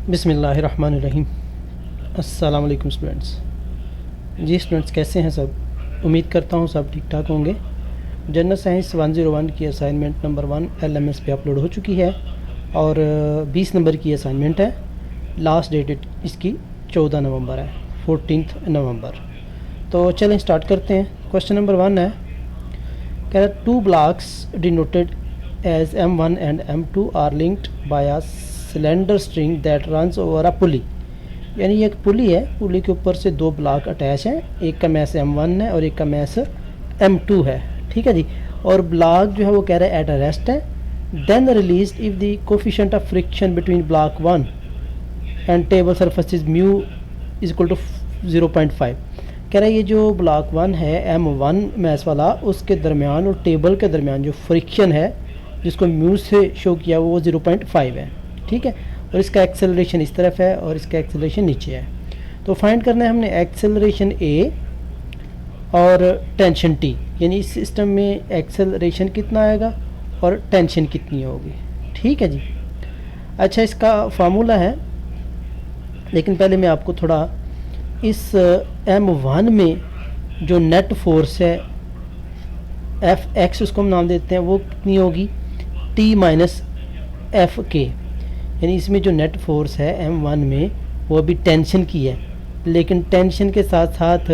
बिस्मिल्लाहिर्रहमानिर्रहीम। अस्सलाम वालेकुम स्टूडेंट्स। जी स्टूडेंट्स, कैसे हैं सब? उम्मीद करता हूँ सब ठीक ठाक होंगे। जनरल साइंस 101 की असाइनमेंट नंबर 1 LMS पे अपलोड हो चुकी है और 20 नंबर की असाइनमेंट है। लास्ट डेट इसकी 14 नवंबर है, 14 नवंबर। तो चलें स्टार्ट करते हैं। क्वेश्चन नंबर 1 है, कह रहा 2 blocks denoted as M1 and M2 are linked by a cylinder string that runs over a pulley. यानी ये एक पुली है, पुली के ऊपर से 2 ब्लॉक अटैच हैं, एक का मैस M1 है और एक का मैस M2 है। ठीक है जी। और ब्लॉक जो है वो कह रहा है एट अ रेस्ट है। Then release if the coefficient of friction between block 1 and table surface mu is equal to 0.5। कह रहा है ये जो ब्लॉक 1 है M1 मैस वाला, उसके दरमियान और टेबल के दरमियान जो फ्रिक्शन है जिसको म्यू से शो किया वो 0.5 है। ठीक है। और इसका एक्सेलरेशन इस तरफ है और इसका एक्सेलरेशन नीचे है। तो फाइंड करना है हमने एक्सेलरेशन A और टेंशन T। यानी इस सिस्टम में एक्सेलरेशन कितना आएगा और टेंशन कितनी होगी। ठीक है जी। अच्छा, इसका फार्मूला है, लेकिन पहले मैं आपको थोड़ा इस M1 में जो नेट फोर्स है Fx, उसको हम नाम देते हैं, वो कितनी होगी T माइनस एफ के। यानी इसमें जो नेट फोर्स है M1 में वो अभी टेंशन की है, लेकिन टेंशन के साथ साथ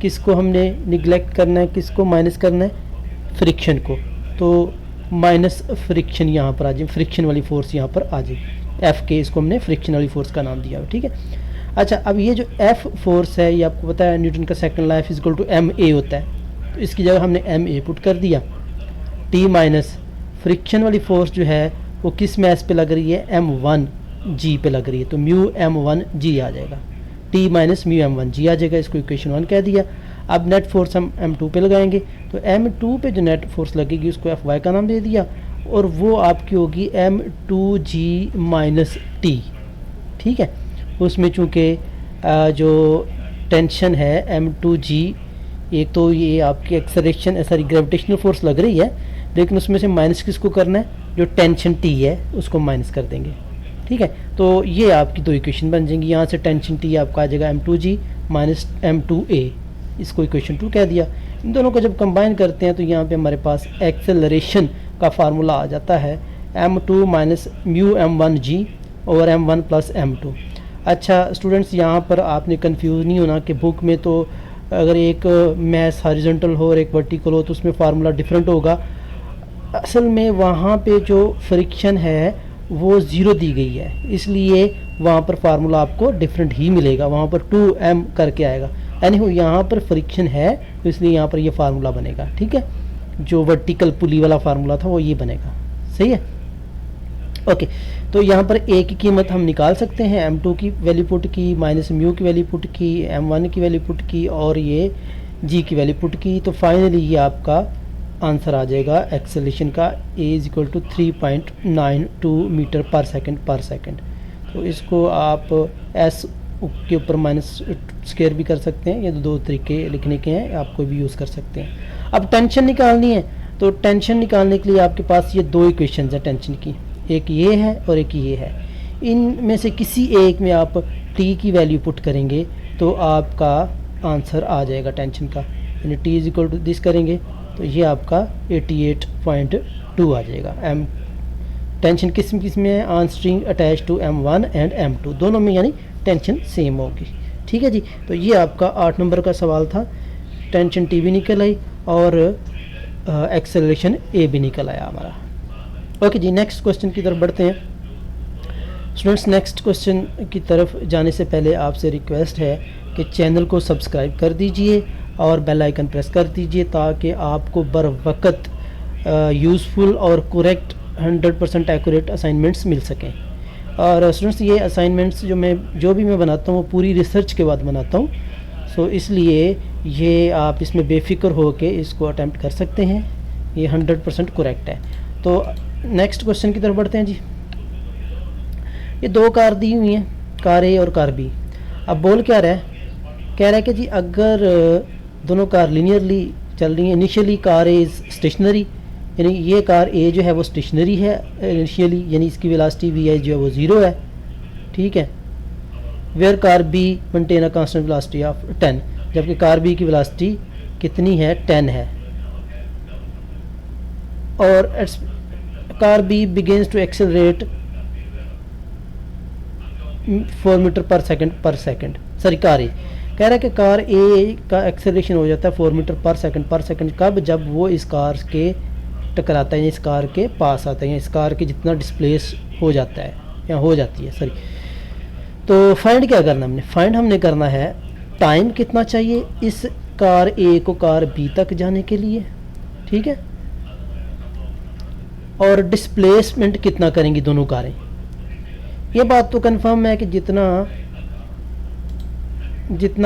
किसको हमने निगलेक्ट करना है, किसको माइनस करना है, फ्रिक्शन को। तो माइनस फ्रिक्शन यहाँ पर आ जाए, फ्रिक्शन वाली फोर्स यहाँ पर आ जाए। एफ के, इसको हमने फ्रिक्शन वाली फोर्स का नाम दिया है। ठीक है। अच्छा, अब ये जो एफ फोर्स है ये आपको पता है न्यूटन का second law is equal to ma होता है। तो इसकी जगह हमने ma पुट कर दिया। टी माइनस फ्रिक्शन वाली फोर्स जो है वो किस मैस पे लग रही है, M1G पे लग रही है, तो म्यू M1G आ जाएगा। T माइनस म्यू M1G आ जाएगा। इसको इक्वेशन 1 कह दिया। अब नेट फोर्स हम M2 पे लगाएंगे, तो M2 पे जो नेट फोर्स लगेगी उसको Fy का नाम दे दिया और वो आपकी होगी M2G माइनस T। ठीक है। उसमें चूँकि जो टेंशन है M2G, एक तो ये आपकी एक्सेलरेशन सॉरी ग्रेविटेशनल फोर्स लग रही है, लेकिन उसमें से माइनस किसको करना है, जो टेंशन T है उसको माइनस कर देंगे। ठीक है। तो ये आपकी 2 इक्वेशन बन जाएंगी। यहाँ से टेंशन T आपका आ जाएगा M2G माइनस M2A, इसको इक्वेशन 2 कह दिया। इन दोनों को जब कंबाइन करते हैं तो यहाँ पे हमारे पास एक्सेलरेशन का फार्मूला आ जाता है M2 minus mu M1G over M1 plus M2। अच्छा स्टूडेंट्स, यहाँ पर आपने कन्फ्यूज़ नहीं होना कि बुक में तो अगर एक मैस हॉरिजॉन्टल हो और एक वर्टिकल हो तो उसमें फार्मूला डिफरेंट होगा। असल में वहाँ पे जो फ्रिक्शन है वो 0 दी गई है, इसलिए वहाँ पर फार्मूला आपको डिफरेंट ही मिलेगा, वहाँ पर 2m करके आएगा। यानी यहाँ पर फ्रिक्शन है तो इसलिए यहाँ पर ये फार्मूला बनेगा। ठीक है। जो वर्टिकल पुली वाला फार्मूला था वो ये बनेगा। सही है। ओके। तो यहाँ पर A की कीमत हम निकाल सकते हैं, M2 की वैल्यू पुट की, माइनस म्यू की वैल्यू पुट की, M1 की वैल्यू पुट की और ये G की वैल्यू पुट की। तो फाइनली ये आपका आंसर आ जाएगा एक्सेलरेशन का A is equal to 3.92 metre per second. तो इसको आप S के ऊपर माइनस स्क्वायर भी कर सकते हैं। ये 2 तरीके लिखने के हैं, आप कोई भी यूज़ कर सकते हैं। अब टेंशन निकालनी है, तो टेंशन निकालने के लिए आपके पास ये 2 इक्वेशन है टेंशन की, एक ये है और एक ये है। इनमें से किसी एक में आप T की वैल्यू पुट करेंगे तो आपका आंसर आ जाएगा टेंशन का। यानी T is equal to this करेंगे तो ये आपका 88.2 आ जाएगा। M टेंशन किस में है, on string attach to M1 and M2, दोनों में यानी टेंशन सेम होगी। ठीक है जी। तो ये आपका 8 नंबर का सवाल था। टेंशन T भी निकल आई और एक्सेलरेशन A भी निकल आया हमारा। ओके जी, नेक्स्ट क्वेश्चन की तरफ बढ़ते हैं। स्टूडेंट्स, नेक्स्ट क्वेश्चन की तरफ जाने से पहले आपसे रिक्वेस्ट है कि चैनल को सब्सक्राइब कर दीजिए और बेल आइकन प्रेस कर दीजिए ताकि आपको बर वक्त यूज़फुल और करेक्ट 100% एक्यूरेट असाइनमेंट्स मिल सकें। और स्टूडेंट्स, ये असाइनमेंट्स जो भी मैं बनाता हूँ वो पूरी रिसर्च के बाद बनाता हूँ, सो इसलिए ये आप इसमें बेफिक्र हो के इसको अटैम्प्ट कर सकते हैं। ये 100% करेक्ट है। तो नेक्स्ट क्वेश्चन की तरफ बढ़ते हैं जी। ये 2 कार दी हुई हैं, कार A और कार B। अब बोल क्या रहा है, कह रहा है कि जी अगर दोनों कार लीनियरली चल रही हैं, initially car A is stationary, यानी ये कार A जो है वो स्टेशनरी है इनिशियली, यानी इसकी वेलोसिटी vi जो है वो 0 है। ठीक है, where car B maintain a constant velocity of 10, जबकि कार बी की वेलोसिटी कितनी है, 10 है। और car B begins to accelerate 4 metre per second, sorry car A कह रहा है कि कार ए का एक्सेलरेशन हो जाता है 4 मीटर पर सेकंड कब, जब वो इस कार के टकराता है या इस कार के पास आता है या इस कार के जितना डिस्प्लेस हो जाता है या हो जाती है, सॉरी। तो फाइंड क्या करना हमने, फाइंड हमने करना है टाइम कितना चाहिए इस कार ए को कार बी तक जाने के लिए, ठीक है, और डिस्प्लेसमेंट कितना करेंगी दोनों कारें। ये बात तो कंफर्म है कि जितना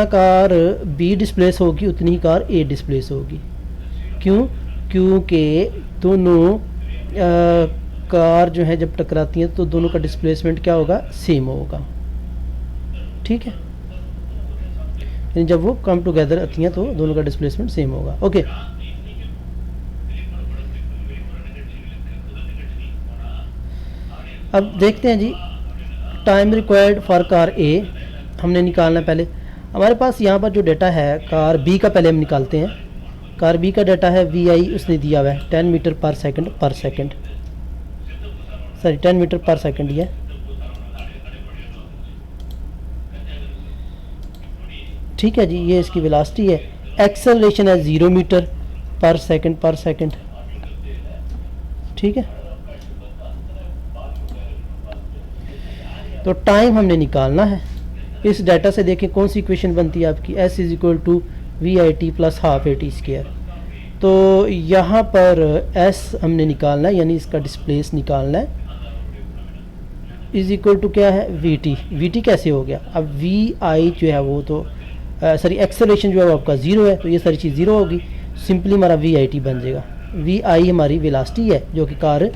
कार बी डिस्प्लेस होगी उतनी ही कार ए डिस्प्लेस होगी। क्यों, क्योंकि दोनों कार जो है जब टकराती हैं तो दोनों का डिस्प्लेसमेंट क्या होगा, सेम होगा, ठीक है, यानी जब वो कम टुगेदर आती हैं तो दोनों का डिस्प्लेसमेंट सेम होगा। ओके, अब देखते हैं जी टाइम रिक्वायर्ड फॉर कार ए हमने निकालना है। पहले हमारे पास यहाँ पर जो डाटा है कार बी का पहले हम निकालते हैं। कार बी का डाटा है वी आई उसने दिया हुआ है 10 metre per second, sorry 10 metre per second ही है, ठीक है जी, ये इसकी वेलोसिटी है। एक्सेलरेशन है 0 मीटर पर सेकंड, ठीक है। तो टाइम हमने निकालना है। इस डाटा से देखें कौन सी इक्वेशन बनती है आपकी, S is equal to V I T plus half A T square. तो यहाँ पर S हमने निकालना है, यानी इसका डिस्प्लेस निकालना है, इज इक्वल टू क्या है, वी टी कैसे हो गया, अब वी आई जो है वो तो सॉरी एक्सेलरेशन जो है वो आपका 0 है, तो ये सारी चीज़ 0 होगी, सिंपली हमारा वी आई टी बन जाएगा। वी आई हमारी वेलोसिटी है जो कि कार